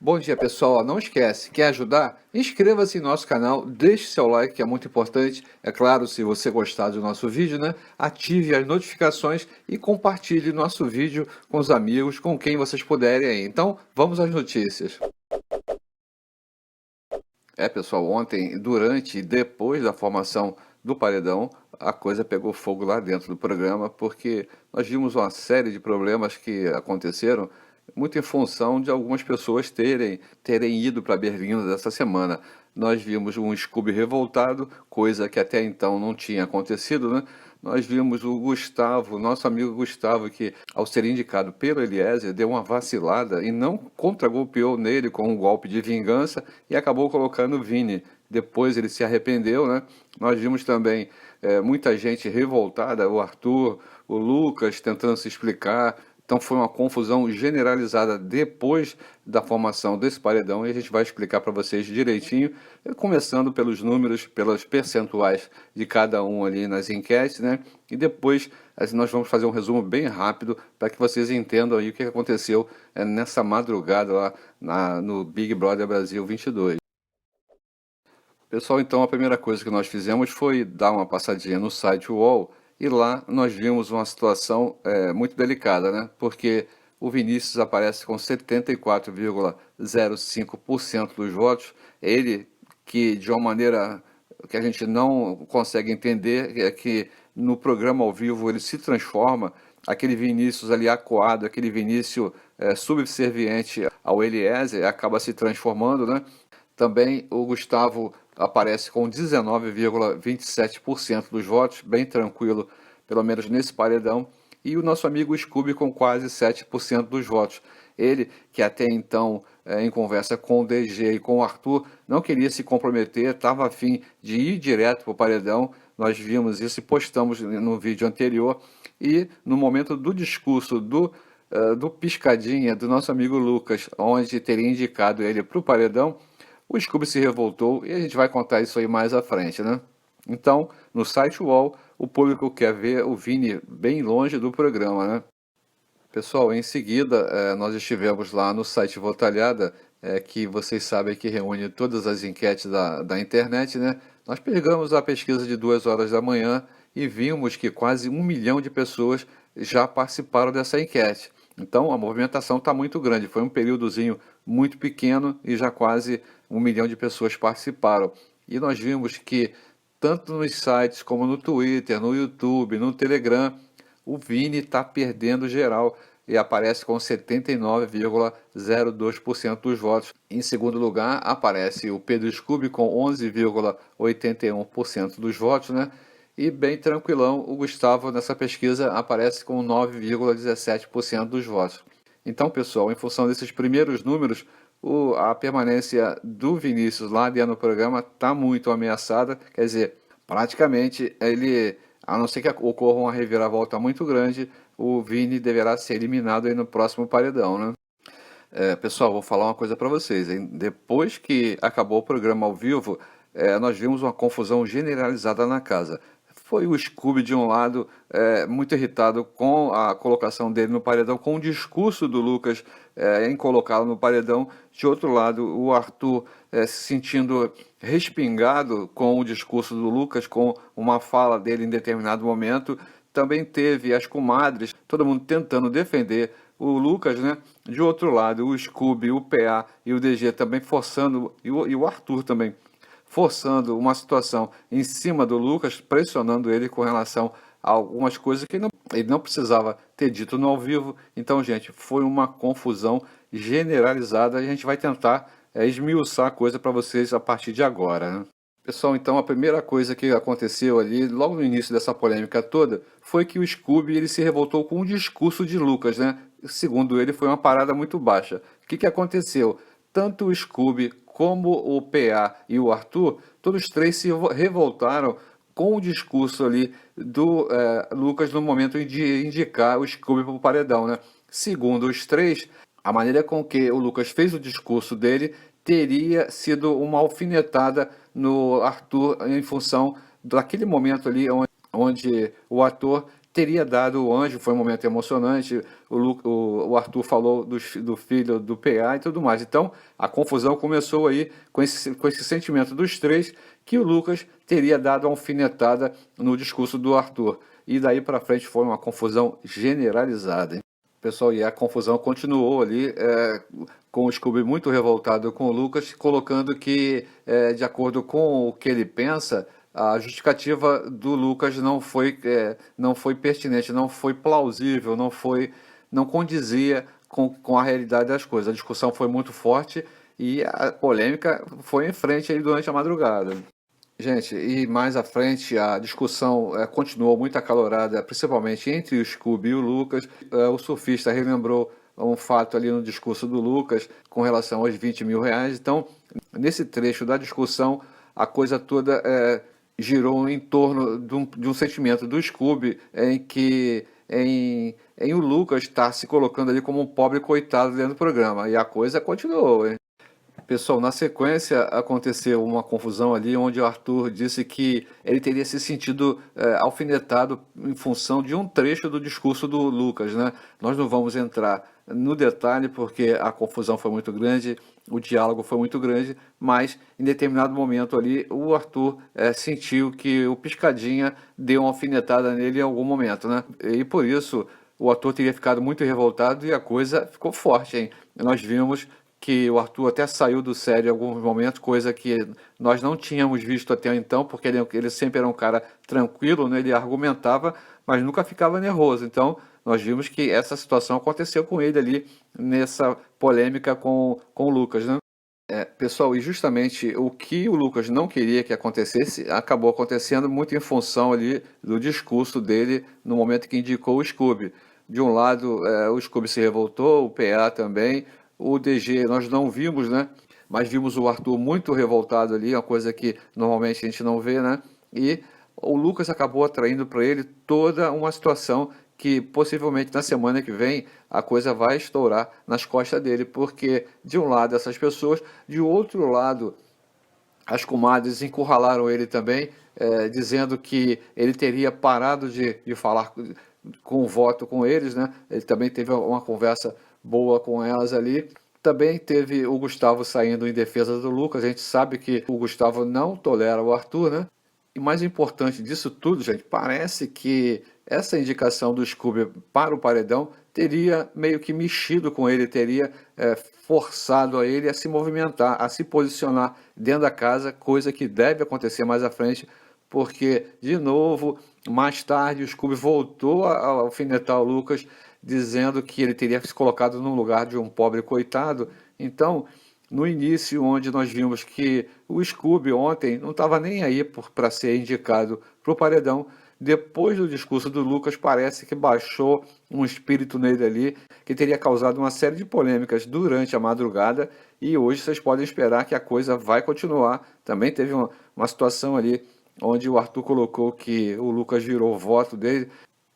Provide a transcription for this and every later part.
Bom dia, pessoal. Não esquece, quer ajudar? Inscreva-se em nosso canal, deixe seu like, que é muito importante. É claro, se você gostar do nosso vídeo, né? Ative as notificações e compartilhe nosso vídeo com os amigos, com quem vocês puderem aí. Então, vamos às notícias. Pessoal, ontem, durante e depois da formação do paredão, a coisa pegou fogo lá dentro do programa, porque nós vimos uma série de problemas que aconteceram, muito em função de algumas pessoas terem ido para Berlim dessa semana. Nós vimos um Scooby revoltado, coisa que até então não tinha acontecido, né? Nós vimos o Gustavo, nosso amigo Gustavo, que ao ser indicado pelo Eliezer, deu uma vacilada e não contragolpeou nele com um golpe de vingança e acabou colocando o Vini. Depois ele se arrependeu, né? Nós vimos também muita gente revoltada, o Arthur, o Lucas tentando se explicar. Então foi uma confusão generalizada depois da formação desse paredão e a gente vai explicar para vocês direitinho, começando pelos números, pelas percentuais de cada um ali nas enquetes, né? E depois nós vamos fazer um resumo bem rápido para que vocês entendam aí o que aconteceu nessa madrugada lá no Big Brother Brasil 22. Pessoal, então a primeira coisa que nós fizemos foi dar uma passadinha no site UOL e lá nós vimos uma situação muito delicada, né? Porque o Vinícius aparece com 74,05% dos votos. Ele que de uma maneira que a gente não consegue entender é que no programa ao vivo ele se transforma, aquele Vinícius ali acuado, aquele Vinícius subserviente ao Eliezer, acaba se transformando, né? Também o Gustavo aparece com 19,27% dos votos, bem tranquilo, pelo menos nesse paredão. E o nosso amigo Scooby com quase 7% dos votos. Ele, que até então, em conversa com o DG e com o Arthur, não queria se comprometer, estava a fim de ir direto para o paredão. Nós vimos isso e postamos no vídeo anterior. E no momento do discurso do Piscadinha, do nosso amigo Lucas, onde teria indicado ele para o paredão, o Scooby se revoltou e a gente vai contar isso aí mais à frente, né? Então, no site UOL, o público quer ver o Vini bem longe do programa, né? Pessoal, em seguida, nós estivemos lá no site Votalhada, que vocês sabem que reúne todas as enquetes da internet, né? Nós pegamos a pesquisa de 2 horas da manhã e vimos que quase 1 milhão de pessoas já participaram dessa enquete. Então, a movimentação está muito grande. Foi um períodozinho muito pequeno e já quase 1 milhão de pessoas participaram. E nós vimos que, tanto nos sites como no Twitter, no YouTube, no Telegram, o Vini está perdendo geral e aparece com 79,02% dos votos. Em segundo lugar, aparece o Pedro Scooby com 11,81% dos votos, né? E bem tranquilão, o Gustavo nessa pesquisa aparece com 9,17% dos votos. Então, pessoal, em função desses primeiros números, a permanência do Vinícius lá dentro do programa está muito ameaçada. Quer dizer, praticamente ele, a não ser que ocorra uma reviravolta muito grande, o Vini deverá ser eliminado aí no próximo paredão, né? Pessoal, vou falar uma coisa para vocês, hein? Depois que acabou o programa ao vivo, nós vimos uma confusão generalizada na casa. Foi o Scooby de um lado, muito irritado com a colocação dele no paredão, com o discurso do Lucas em colocá-lo no paredão. De outro lado, o Arthur se sentindo respingado com o discurso do Lucas, com uma fala dele em determinado momento. Também teve as comadres, todo mundo tentando defender o Lucas, né? De outro lado, o Scooby, o PA e o DG também forçando, e o Arthur também, forçando uma situação em cima do Lucas, pressionando ele com relação a algumas coisas que ele não precisava ter dito no ao vivo. Então, gente, foi uma confusão generalizada e a gente vai tentar esmiuçar a coisa para vocês a partir de agora, né? Pessoal, então a primeira coisa que aconteceu ali, logo no início dessa polêmica toda, foi que o Scooby ele se revoltou com o discurso de Lucas, né? Segundo ele, foi uma parada muito baixa. O que aconteceu? Tanto o Scooby como o PA e o Arthur, todos três se revoltaram com o discurso ali do Lucas no momento de indicar o Scooby para o paredão, né? Segundo os três, a maneira com que o Lucas fez o discurso dele teria sido uma alfinetada no Arthur em função daquele momento ali onde o ator teria dado o anjo, foi um momento emocionante, o Arthur falou do filho do PA e tudo mais. Então, a confusão começou aí com esse sentimento dos três, que o Lucas teria dado a alfinetada no discurso do Arthur. E daí para frente foi uma confusão generalizada, hein? Pessoal, e a confusão continuou ali, com o Scooby muito revoltado com o Lucas, colocando que, de acordo com o que ele pensa, a justificativa do Lucas não foi pertinente, não foi plausível, não condizia com a realidade das coisas. A discussão foi muito forte e a polêmica foi em frente aí durante a madrugada. Gente, e mais à frente a discussão continuou muito acalorada, principalmente entre o Scooby e o Lucas. O surfista relembrou um fato ali no discurso do Lucas com relação aos 20 mil reais. Então, nesse trecho da discussão, a coisa toda girou em torno de um sentimento do Scooby em o Lucas estar se colocando ali como um pobre coitado dentro do programa. E a coisa continuou, hein? Pessoal, na sequência aconteceu uma confusão ali onde o Arthur disse que ele teria se sentido alfinetado em função de um trecho do discurso do Lucas, né? Nós não vamos entrar no detalhe porque a confusão foi muito grande, o diálogo foi muito grande, mas em determinado momento ali o Arthur sentiu que o Piscadinha deu uma alfinetada nele em algum momento, né? E por isso o Arthur teria ficado muito revoltado e a coisa ficou forte, hein? Nós vimos que o Arthur até saiu do sério em alguns momentos, coisa que nós não tínhamos visto até então, porque ele sempre era um cara tranquilo, né? Ele argumentava, mas nunca ficava nervoso. Então, nós vimos que essa situação aconteceu com ele ali, nessa polêmica com o Lucas, né? Pessoal, e justamente o que o Lucas não queria que acontecesse, acabou acontecendo muito em função ali do discurso dele no momento que indicou o Scooby. De um lado, o Scooby se revoltou, o PA também, o DG nós não vimos, né? Mas vimos o Arthur muito revoltado ali, uma coisa que normalmente a gente não vê, né? E o Lucas acabou atraindo para ele toda uma situação que possivelmente na semana que vem a coisa vai estourar nas costas dele, porque de um lado essas pessoas, de outro lado as comadres encurralaram ele também, dizendo que ele teria parado de falar com o voto com eles, né? Ele também teve uma conversa boa com elas ali. Também teve o Gustavo saindo em defesa do Lucas. A gente sabe que o Gustavo não tolera o Arthur, né? E mais importante disso tudo, gente, parece que essa indicação do Scooby para o paredão teria meio que mexido com ele, teria forçado a ele a se movimentar, a se posicionar dentro da casa, coisa que deve acontecer mais à frente, porque, de novo, mais tarde o Scooby voltou a alfinetar o Lucas, dizendo que ele teria se colocado no lugar de um pobre coitado. Então, no início, onde nós vimos que o Scooby ontem não estava nem aí para ser indicado para o paredão, depois do discurso do Lucas, parece que baixou um espírito nele ali, que teria causado uma série de polêmicas durante a madrugada, e hoje vocês podem esperar que a coisa vai continuar. Também teve uma situação ali onde o Arthur colocou que o Lucas virou o voto dele,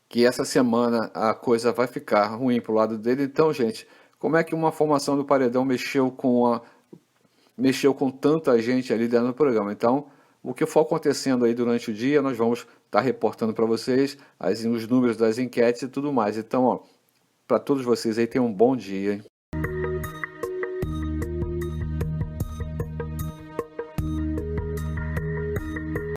que essa semana a coisa vai ficar ruim pro lado dele. Então, gente, como é que uma formação do paredão mexeu com tanta gente ali dentro do programa? Então, o que for acontecendo aí durante o dia, nós vamos estar reportando para vocês os números das enquetes e tudo mais. Então, ó, para todos vocês aí, tenham um bom dia, hein?